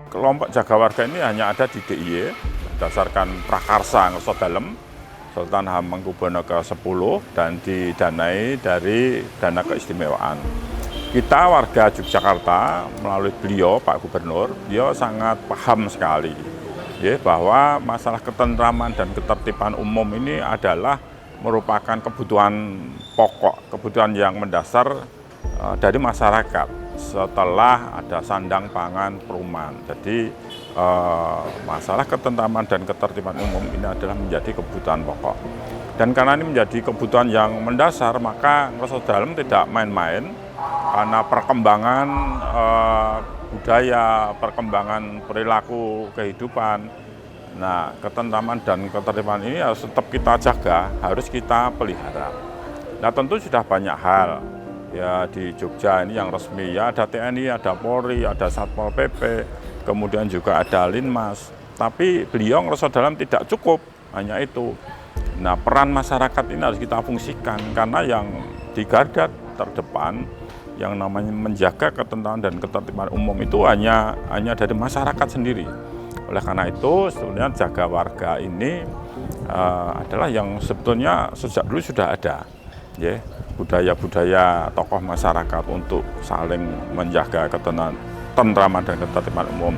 Kelompok jaga warga ini hanya ada di DIY berdasarkan prakarsa Ngeso Dalem Sultan Hamengkubuwono ke-10 dan didanai dari dana keistimewaan. Kita warga Yogyakarta melalui beliau Pak Gubernur, beliau sangat paham sekali ya, bahwa masalah ketentraman dan ketertiban umum ini adalah merupakan kebutuhan pokok, kebutuhan yang mendasar dari masyarakat setelah ada sandang pangan perumahan. Jadi masalah ketentraman dan ketertiban umum ini adalah menjadi kebutuhan pokok. Dan karena ini menjadi kebutuhan yang mendasar, maka Ngeso Dalem tidak main-main karena perkembangan budaya, perkembangan perilaku kehidupan. Nah, ketentraman dan ketertiban ini harus tetap kita jaga, harus kita pelihara. Nah, tentu sudah banyak hal. Ya di Jogja ini yang resmi ya ada TNI, ada Polri, ada Satpol PP, kemudian juga ada Linmas. Tapi beliau Ngeso Dalem tidak cukup hanya itu. Nah, peran masyarakat ini harus kita fungsikan karena yang di garda terdepan yang namanya menjaga ketentraman dan ketertiban umum itu hanya dari masyarakat sendiri. Oleh karena itu sebetulnya jaga warga ini adalah yang sebetulnya sejak dulu sudah ada. Ya, budaya-budaya tokoh masyarakat untuk saling menjaga ketentraman dan ketertiban umum.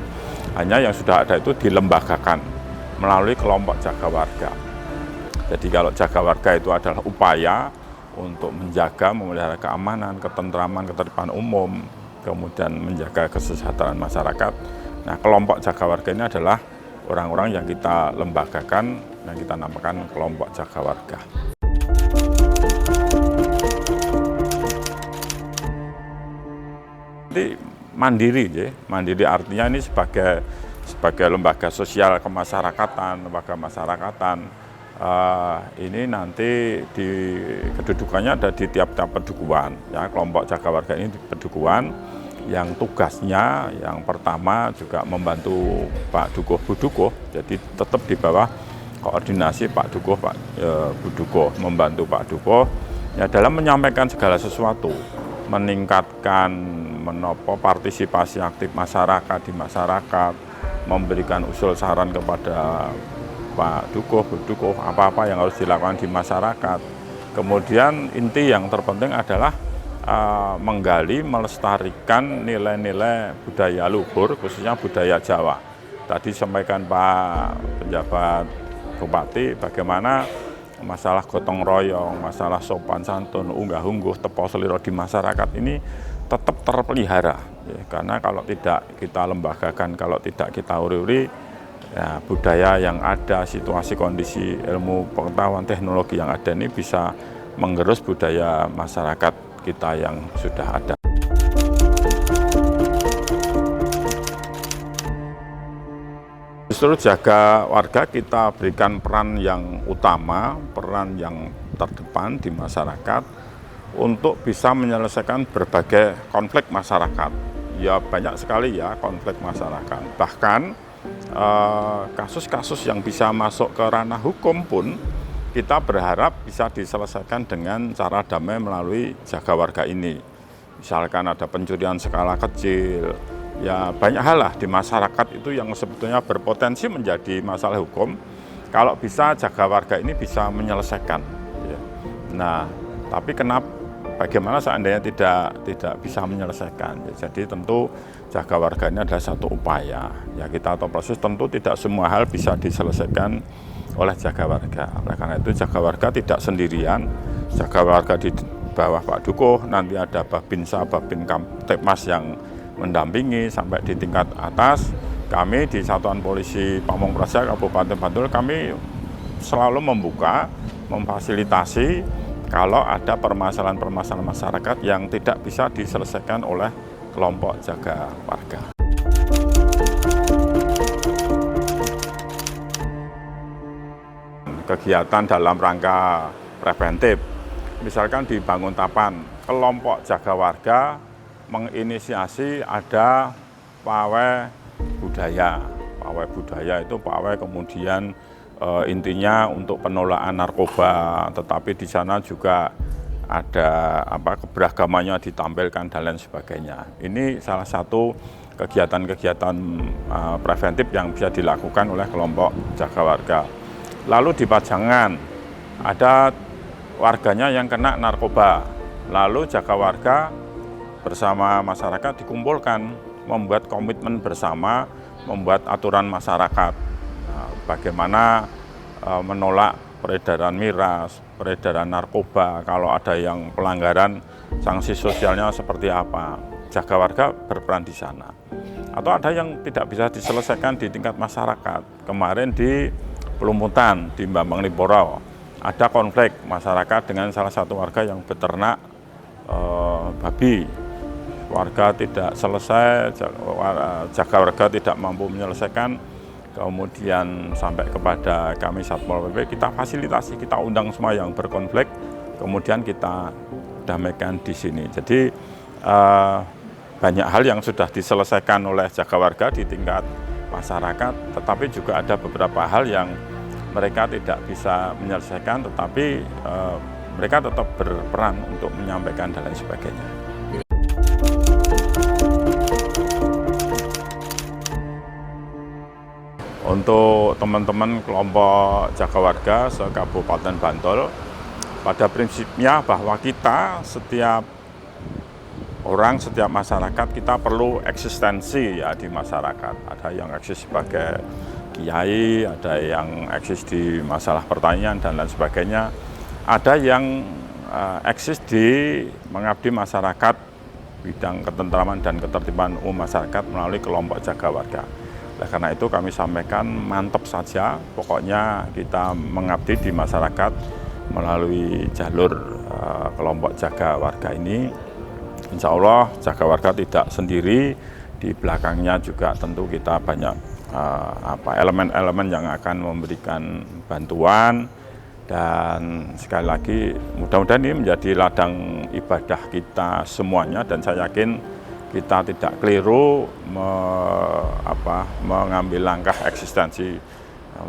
Hanya yang sudah ada itu dilembagakan melalui kelompok jaga warga. Jadi kalau jaga warga itu adalah upaya untuk menjaga, memelihara keamanan, ketentraman, ketertiban umum, kemudian menjaga kesejahteraan masyarakat. Nah, kelompok jaga warga ini adalah orang-orang yang kita lembagakan, yang kita namakan kelompok jaga warga. Jadi mandiri, ya. Mandiri artinya ini sebagai lembaga sosial kemasyarakatan, lembaga masyarakatan. Ini nanti di kedudukannya ada di tiap-tiap pedukuhan. Ya, kelompok jaga warga ini di pedukuhan yang tugasnya yang pertama juga membantu Pak Dukuh Budukuh. Jadi tetap di bawah koordinasi Pak Dukuh, Pak Budukuh, membantu Pak Dukuh ya dalam menyampaikan segala sesuatu, meningkatkan menopo partisipasi aktif masyarakat di masyarakat, memberikan usul saran kepada Pak Dukuh, Budukuh, apa-apa yang harus dilakukan di masyarakat. Kemudian inti yang terpenting adalah menggali, melestarikan nilai-nilai budaya luhur, khususnya budaya Jawa. Tadi sampaikan Pak Penjabat Bupati bagaimana masalah gotong royong, masalah sopan santun, unggah-ungguh, tepo seliro di masyarakat ini tetap terpelihara. Ya, karena kalau tidak kita lembagakan, kalau tidak kita uri-uri, ya, budaya yang ada, situasi, kondisi, ilmu, pengetahuan, teknologi yang ada ini bisa menggerus budaya masyarakat kita yang sudah ada. Justru jaga warga kita berikan peran yang utama, peran yang terdepan di masyarakat untuk bisa menyelesaikan berbagai konflik masyarakat. Ya banyak sekali ya konflik masyarakat. Bahkan kasus-kasus yang bisa masuk ke ranah hukum pun kita berharap bisa diselesaikan dengan cara damai melalui jaga warga ini. Misalkan ada pencurian skala kecil, ya banyak hal lah di masyarakat itu yang sebetulnya berpotensi menjadi masalah hukum. Kalau bisa jaga warga ini bisa menyelesaikan. Ya. Nah, tapi bagaimana seandainya tidak bisa menyelesaikan? Ya, jadi tentu jaga warga ini adalah satu upaya. Ya kita atau proses tentu tidak semua hal bisa diselesaikan oleh jaga warga. Oleh karena itu jaga warga tidak sendirian. Jaga warga di bawah Pak Dukuh, nanti ada Babinsa, Babin Kamtipmas yang mendampingi sampai di tingkat atas. Kami di Satuan Polisi Pamong Praja Kabupaten Bantul, kami selalu membuka, memfasilitasi kalau ada permasalahan-permasalahan masyarakat yang tidak bisa diselesaikan oleh kelompok jaga warga. Kegiatan dalam rangka preventif, misalkan di Banguntapan, kelompok jaga warga menginisiasi ada pawai budaya. Pawai budaya itu pawai kemudian intinya untuk penolakan narkoba, tetapi di sana juga ada keberagamannya ditampilkan dan lain sebagainya. Ini salah satu kegiatan-kegiatan preventif yang bisa dilakukan oleh kelompok jaga warga. Lalu di Pajangan ada warganya yang kena narkoba, lalu jaga warga bersama masyarakat dikumpulkan, membuat komitmen bersama, membuat aturan masyarakat. Bagaimana menolak peredaran miras, peredaran narkoba, kalau ada yang pelanggaran, sanksi sosialnya seperti apa. Jaga warga berperan di sana. Atau ada yang tidak bisa diselesaikan di tingkat masyarakat. Kemarin di Pelumputan, di Bambang Liporo, ada konflik masyarakat dengan salah satu warga yang beternak babi. Warga tidak selesai, jaga warga tidak mampu menyelesaikan, kemudian sampai kepada kami Satpol PP, kita fasilitasi, kita undang semua yang berkonflik, kemudian kita damaikan di sini. Jadi banyak hal yang sudah diselesaikan oleh jaga warga di tingkat masyarakat, tetapi juga ada beberapa hal yang mereka tidak bisa menyelesaikan, tetapi mereka tetap berperan untuk menyampaikan dan lain sebagainya. Untuk teman-teman kelompok jaga warga se-Kabupaten Bantul, pada prinsipnya bahwa kita setiap orang, setiap masyarakat, kita perlu eksistensi ya di masyarakat. Ada yang eksis sebagai kiai, ada yang eksis di masalah pertanian dan lain sebagainya. Ada yang eksis di mengabdi masyarakat, bidang ketentraman dan ketertiban umum masyarakat melalui kelompok jaga warga. Nah, karena itu kami sampaikan mantap saja, pokoknya kita mengabdi di masyarakat melalui jalur kelompok jaga warga ini. Insya Allah jaga warga tidak sendiri, di belakangnya juga tentu kita banyak elemen-elemen yang akan memberikan bantuan, dan sekali lagi mudah-mudahan ini menjadi ladang ibadah kita semuanya, dan saya yakin kita tidak keliru mengambil langkah eksistensi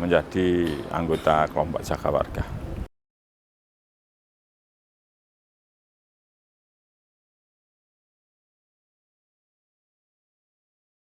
menjadi anggota kelompok jaga warga.